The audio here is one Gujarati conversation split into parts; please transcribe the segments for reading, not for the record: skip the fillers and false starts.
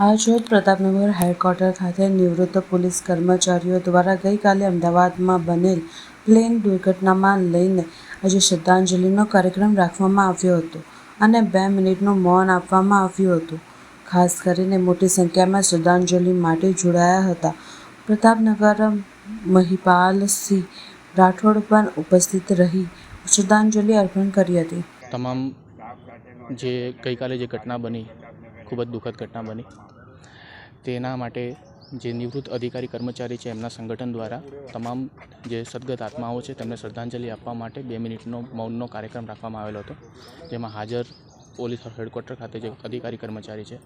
આજરોજ પ્રતાપનગર હેડક્વાર્ટર ખાતે નિવૃત્ત પોલીસ કર્મચારીઓ દ્વારા ગઈકાલે અમદાવાદમાં બનેલ પ્લેન દુર્ઘટનામાં લઈને આજે શ્રદ્ધાંજલિનો કાર્યક્રમ રાખવામાં આવ્યો હતો અને 2 મિનિટનું મૌન આપવામાં આવ્યું હતું. ખાસ કરીને મોટી સંખ્યામાં શ્રદ્ધાંજલિ માટે જોડાયા હતા. પ્રતાપનગર મહિપાલસિંહ રાઠોડ પણ ઉપસ્થિત રહી શ્રદ્ધાંજલિ અર્પણ કરી હતી. તમામ જે ગઈકાલે જે ઘટના બની, ખૂબ જ દુઃખદ ઘટના બની, તેના માટે જે નિવૃત્ત અધિકારી કર્મચારી છે એમના સંગઠન દ્વારા તમામ જે સદગત આત્માઓ છે તેમને શ્રદ્ધાંજલિ આપવા માટે 2 મિનિટનો મૌનનો કાર્યક્રમ રાખવામાં આવેલો હતો. જેમાં હાજર પોલીસ હેડક્વાર્ટર ખાતે જે અધિકારી કર્મચારી છે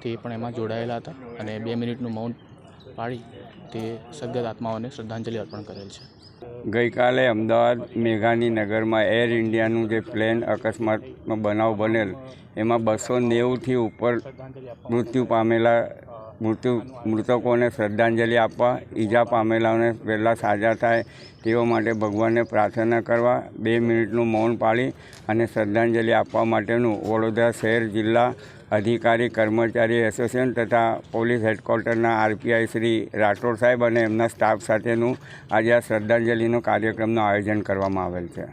તે પણ એમાં જોડાયેલા હતા અને 2 મિનિટનું મૌન પાળી તે સદગત આત્માઓને શ્રદ્ધાંજલિ અર્પણ કરેલ છે. ગઈકાલે અમદાવાદ મેઘાની નગરમાં એર ઇન્ડિયાનું જે પ્લેન અકસ્માતનો બનાવ બનેલ એમાં 290થી ઉપર મૃતકોને શ્રદ્ધાંજલિ આપવા, ઈજા પામેલાઓને વહેલા સાજા થાય તેઓ માટે ભગવાનને પ્રાર્થના કરવા 2 મિનિટનું મૌન પાળી અને શ્રદ્ધાંજલિ આપવા માટેનું વડોદરા શહેર જિલ્લા અધિકારી કર્મચારી એસોસિએશન તથા પોલીસ હેડક્વાર્ટરના આરપીઆઈ શ્રી રાઠોડ સાહેબ અને એમના સ્ટાફ સાથેનું આજે આ શ્રદ્ધાંજલિનો કાર્યક્રમનું આયોજન કરવામાં આવેલ છે.